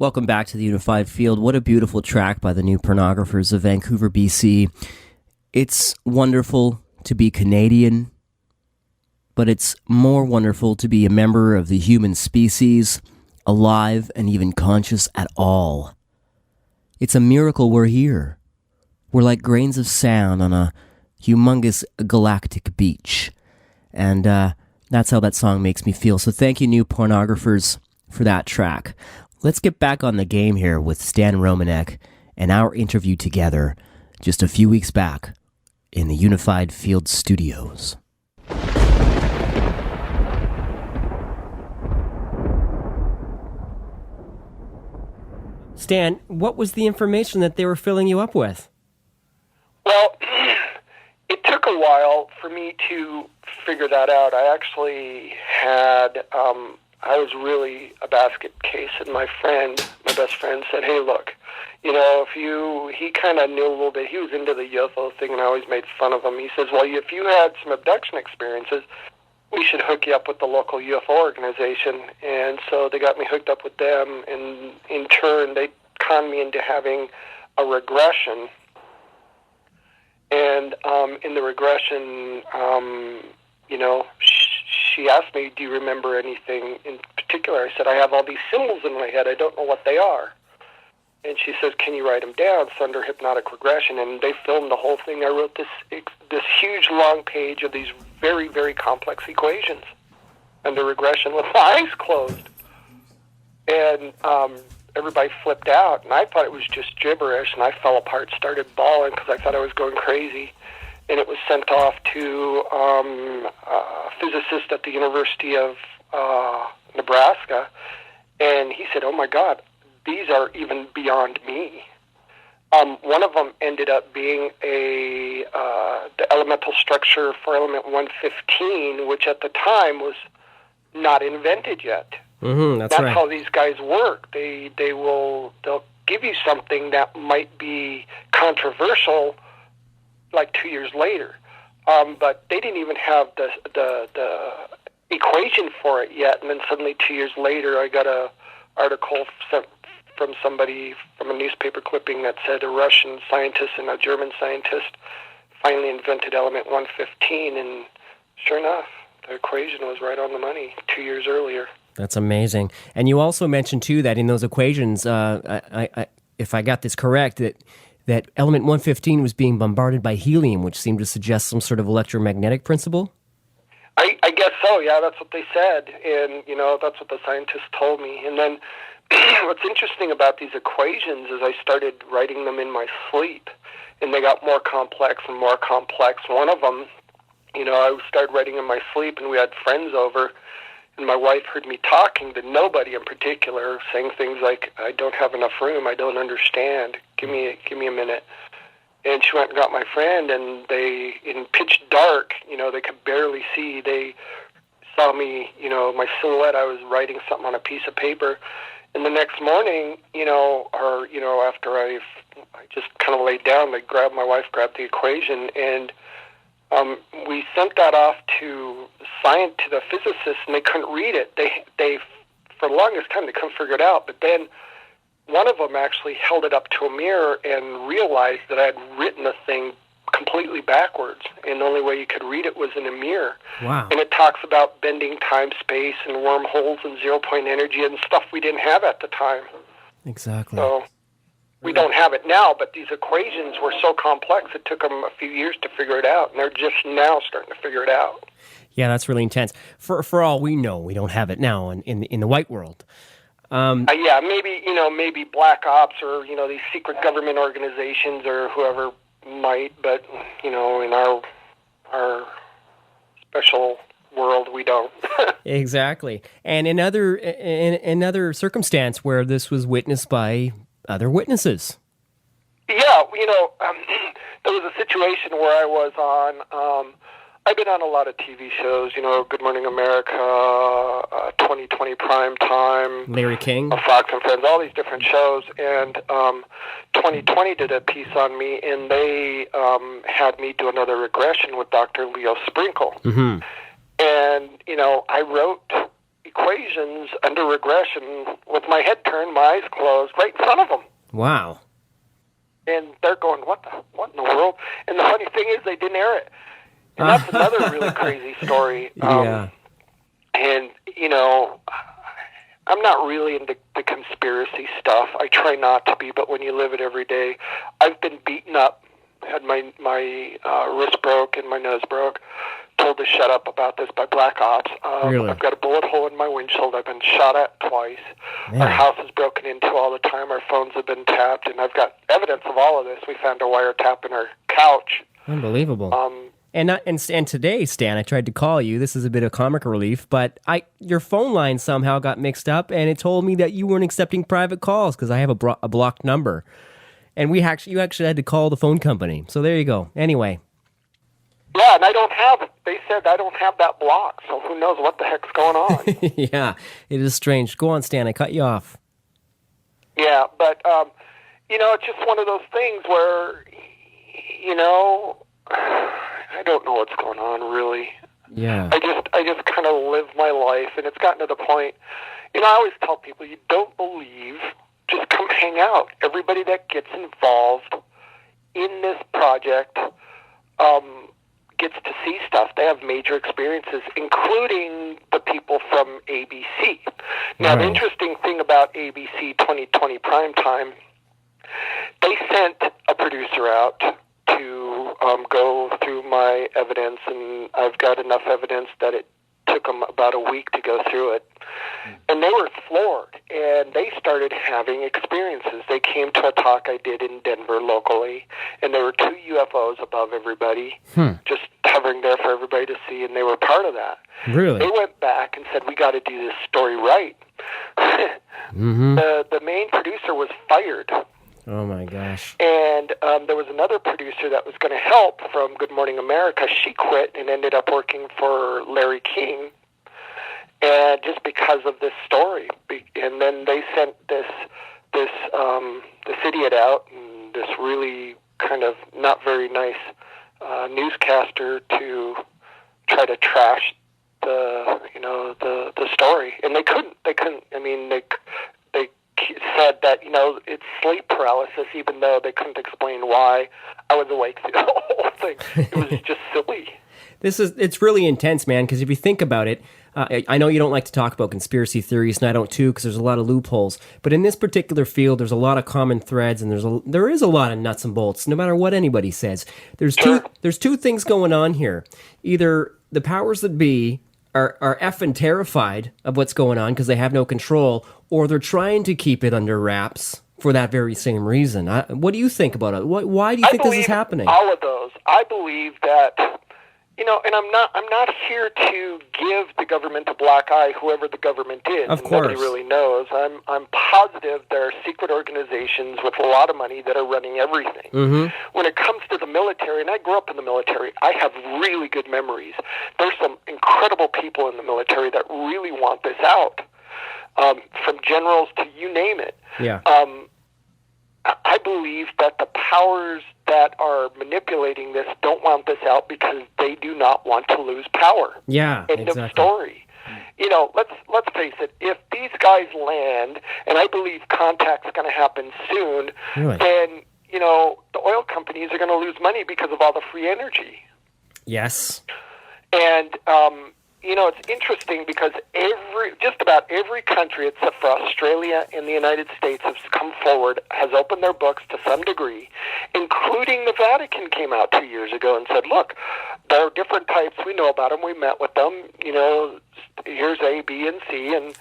Welcome back to the Unified Field. What a beautiful track by the New Pornographers of Vancouver, BC. It's wonderful to be Canadian, but it's more wonderful to be a member of the human species, alive and even conscious at all. It's a miracle we're here. We're like grains of sand on a humongous galactic beach. And that's how that song makes me feel. So thank you, New Pornographers, for that track. Let's get back on the game here with Stan Romanek and our interview together just a few weeks back in the Unified Field Studios. Stan, what was the information that they were filling you up with? Well, it took a while for me to figure that out. I actually had... I was really a basket case, and my best friend, said, hey, look, he kind of knew a little bit. He was into the UFO thing, and I always made fun of him. He says, well, if you had some abduction experiences, we should hook you up with the local UFO organization. And so they got me hooked up with them, and in turn, they conned me into having a regression. And in the regression, she asked me, do you remember anything in particular? I said, I have all these symbols in my head. I don't know what they are. And she says, can you write them down? It's under hypnotic regression. And they filmed the whole thing. I wrote this huge long page of these very, very complex equations under regression with my eyes closed. And everybody flipped out. And I thought it was just gibberish. And I fell apart, started bawling because I thought I was going crazy. And it was sent off to a physicist at the University of Nebraska. And he said, oh, my God, these are even beyond me. One of them ended up being the elemental structure for element 115, which at the time was not invented yet. Mm-hmm, that's right. How these guys work. They'll give you something that might be controversial like 2 years later, but they didn't even have the equation for it yet. And then suddenly 2 years later, I got a article sent from somebody from a newspaper clipping that said a Russian scientist and a German scientist finally invented element 115, and sure enough, the equation was right on the money 2 years earlier. That's amazing. And you also mentioned too that in those equations, if I got this correct, that element 115 was being bombarded by helium, which seemed to suggest some sort of electromagnetic principle? I guess so, yeah, that's what they said. And, that's what the scientists told me. And then what's interesting about these equations is I started writing them in my sleep, and they got more complex and more complex. One of them, I started writing in my sleep, and we had friends over, and my wife heard me talking to nobody in particular, saying things like, I don't have enough room, I don't understand, give me a minute. And she went and got my friend, and they, in pitch dark, they could barely see. They saw me, my silhouette, I was writing something on a piece of paper. And the next morning, after I just kind of laid down, my wife grabbed the equation, and we sent that off to the physicists, and they couldn't read it. They for the longest time, they couldn't figure it out. But then one of them actually held it up to a mirror and realized that I had written the thing completely backwards, and the only way you could read it was in a mirror. Wow. And it talks about bending time, space, and wormholes and zero-point energy and stuff we didn't have at the time. Exactly. So we don't have it now, but these equations were so complex, it took them a few years to figure it out, and they're just now starting to figure it out. Yeah, that's really intense. For all we know, we don't have it now in the white world. Yeah, maybe black ops or, these secret government organizations or whoever might, but, in our special world, we don't. Exactly. And in another circumstance where this was witnessed by other witnesses. Yeah, there was a situation where I was on, I've been on a lot of TV shows, Good Morning America, 2020 Prime Time, Larry King, Fox and Friends, all these different shows, and 2020 did a piece on me, and they had me do another regression with Dr. Leo Sprinkle. Mm-hmm. And, I wrote equations under regression with my head turned, my eyes closed, right in front of them. Wow. And they're going, what in the world? And the funny thing is they didn't air it. And that's another really crazy story. Yeah. And, you know, I'm not really into the conspiracy stuff. I try not to be, but when you live it every day, I've been beaten up, had my wrist broke and my nose broke, told to shut up about this by black ops. Really? I've got a bullet hole in my windshield. I've been shot at twice. Man. Our house is broken into all the time. Our phones have been tapped, and I've got evidence of all of this. We found a wiretap in our couch. Unbelievable. And today, Stan, I tried to call you. This is a bit of comic relief, but your phone line somehow got mixed up, and it told me that you weren't accepting private calls because I have a blocked number, and you actually had to call the phone company. So there you go. Anyway. Yeah, and they said I don't have that block, so who knows what the heck's going on. Yeah, it is strange. Go on, Stan, I cut you off. Yeah, but, you know, it's just one of those things where, you know, I don't know what's going on, really. Yeah. I just kind of live my life, and it's gotten to the point, you know, I always tell people, you don't believe, just come hang out. Everybody that gets involved in this project gets to see stuff. They have major experiences, including the people from ABC. Now, the interesting thing about ABC 2020 Primetime, they sent a producer out to go through my evidence, and I've got enough evidence that it took them about a week to go through it. And they were floored, and they started having experiences. They came to a talk I did in Denver locally, and there were 2 UFOs above everybody, just hovering there for everybody to see, and they were part of that. Really? They went back and said, we got to do this story right. The main producer was fired. Oh, my gosh. And there was another producer that was going to help from Good Morning America. She quit and ended up working for Larry King, and just because of this story. And then they sent this idiot out, and this really kind of not very nice newscaster to try to trash the story. And they couldn't. I mean, they said that, you know, it's sleep paralysis, even though they couldn't explain why I was awake through the whole thing. It was just silly. It's really intense, man, because if you think about it, I know you don't like to talk about conspiracy theories, and I don't too, because there's a lot of loopholes. But in this particular field, there's a lot of common threads, and there is a lot of nuts and bolts, no matter what anybody says. There's two things going on here. Either the powers that be are effing terrified of what's going on because they have no control, or they're trying to keep it under wraps for that very same reason. What do you think about it? Why do you think this is happening? All of those. I believe that, you know, and I'm not here to give the government a black eye, whoever the government is. Of course. Nobody really knows. I'm positive there are secret organizations with a lot of money that are running everything. Mm-hmm. When it comes to the military, and I grew up in the military, I have really good memories. There's some incredible people in the military that really want this out. From generals to you name it. Yeah. I believe that the powers that are manipulating this don't want this out because they do not want to lose power. Yeah, End of story. You know, let's face it. If these guys land, and I believe contact's going to happen soon, really? Then, you know, the oil companies are going to lose money because of all the free energy. Yes. And you know, it's interesting because just about every country except for Australia and the United States has come forward, has opened their books to some degree, including the Vatican came out 2 years ago and said, look, there are different types. We know about them. We met with them. You know, here's A, B, and C. And,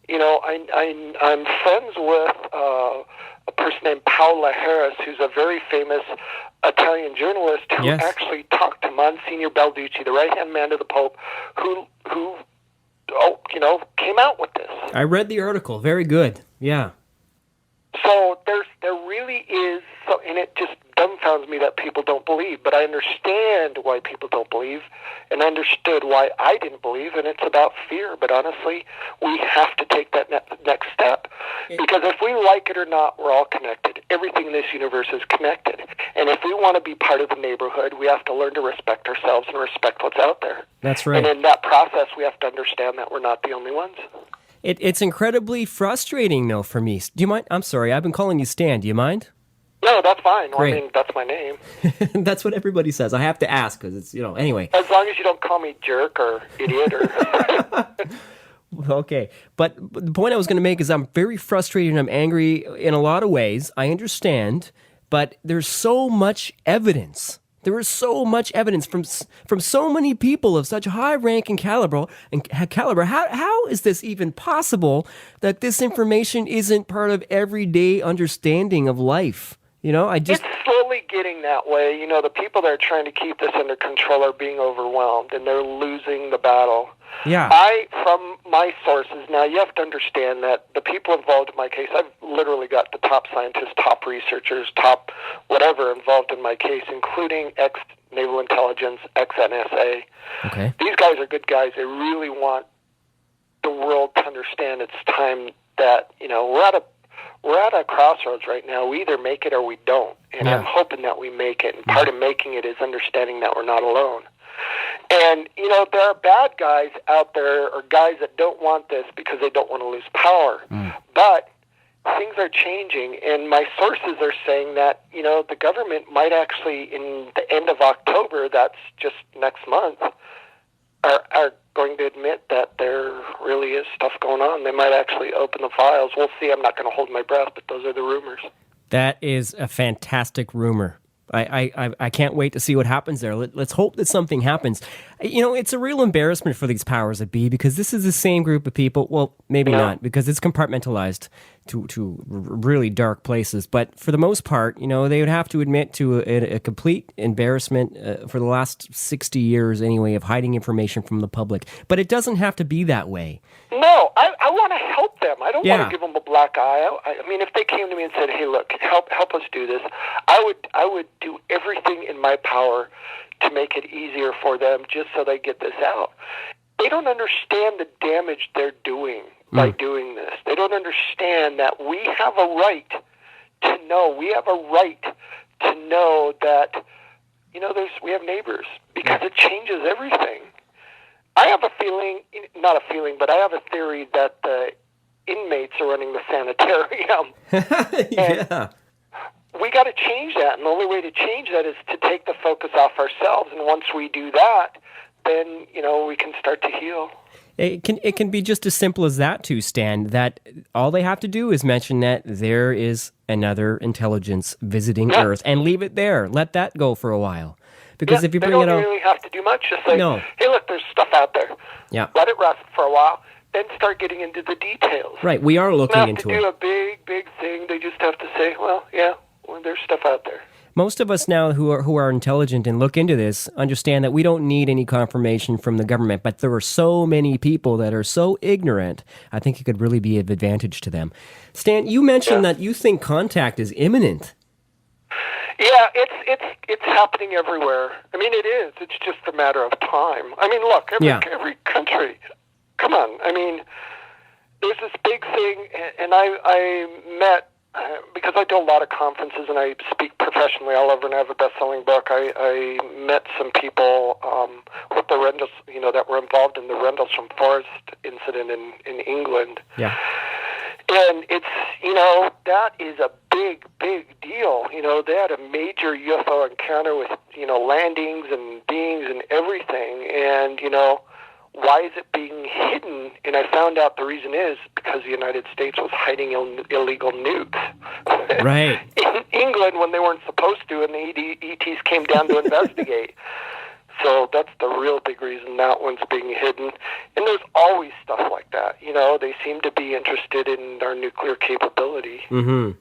you know, I'm friends with a person named Paola Harris, who's a very famous Italian journalist who actually talked to Monsignor Balducci, the right-hand man of the Pope, who came out with this. I read the article. Very good. Yeah. So there really is, and it just dumbfounds me that people don't believe, but I understand why people don't believe, and I understood why I didn't believe, and it's about fear. But honestly, we have to take that next step, because if we like it or not, we're all connected. everything in this universe is connected. And if we want to be part of the neighborhood, we have to learn to respect ourselves and respect what's out there. That's right. And in that process, we have to understand that we're not the only ones. It's incredibly frustrating, though, for me. Do you mind? I'm sorry, I've been calling you Stan. Do you mind? No, that's fine. Well, Great. I mean, that's my name. That's what everybody says. I have to ask because it's, anyway. As long as you don't call me jerk or idiot or... Okay, but the point I was going to make is I'm very frustrated and I'm angry in a lot of ways. I understand, but there's so much evidence. There is so much evidence from so many people of such high rank and caliber. How is this even possible that this information isn't part of everyday understanding of life? It's slowly getting that way. The people that are trying to keep this under control are being overwhelmed, and they're losing the battle. Yeah. From my sources, now you have to understand that the people involved in my case, I've literally got the top scientists, top researchers, top whatever involved in my case, including ex-Naval Intelligence, ex-NSA. Okay. These guys are good guys. They really want the world to understand it's time that, we're at a crossroads right now. We either make it or we don't. And I'm hoping that we make it. And part of making it is understanding that we're not alone. And, there are bad guys out there or guys that don't want this because they don't want to lose power. But things are changing. And my sources are saying that, the government might actually, in the end of October, that's just next month, are going to admit that there really is stuff going on. They might actually open the files. We'll see. I'm not going to hold my breath, but those are the rumors. That is a fantastic rumor. I can't wait to see what happens there. Let's hope that something happens. It's a real embarrassment for these powers that be because this is the same group of people. Well, maybe not because it's compartmentalized to really dark places. But for the most part, they would have to admit to a complete embarrassment for the last 60 years anyway of hiding information from the public. But it doesn't have to be that way. No, I want to help them. I don't want to give them a black eye. I mean, if they came to me and said, "Hey, look, help us do this," I would do everything in my power to make it easier for them, just so they get this out. They don't understand the damage they're doing by doing this. They don't understand that we have a right to know. We have a right to know that we have neighbors because it changes everything. I have a feeling, not a feeling, but I have a theory that the inmates are running the sanitarium. Yeah. We got to change that, and the only way to change that is to take the focus off ourselves. And once we do that, then we can start to heal. It can be just as simple as that too, Stan. That all they have to do is mention that there is another intelligence visiting Earth, and leave it there. Let that go for a while. Because if you bring it they out, don't really have to do much. Just say, "Hey, look, there's stuff out there." Yeah. Let it rest for a while, then start getting into the details. Right. We are looking into it. They don't have to do a big thing. They just have to say, "Well, yeah, there's stuff out there." Most of us now who are intelligent and look into this understand that we don't need any confirmation from the government, but there are so many people that are so ignorant, I think it could really be of advantage to them. Stan, you mentioned that you think contact is imminent. Yeah, it's happening everywhere. I mean, it is. It's just a matter of time. I mean, look, every country. Come on. I mean, there's this big thing, and I met, because I do a lot of conferences and I speak professionally all over and I have a best-selling book, I met some people with the Rendlesham, that were involved in the Rendlesham Forest incident in England. Yeah. And it's, that is a big deal. They had a major UFO encounter with, landings and beings and everything. And, why is it being hidden? And I found out the reason is because the United States was hiding illegal nukes. Right. In England when they weren't supposed to, and the ETs came down to investigate. So that's the real big reason that one's being hidden. And there's always stuff like that. They seem to be interested in our nuclear capability. Mm-hmm.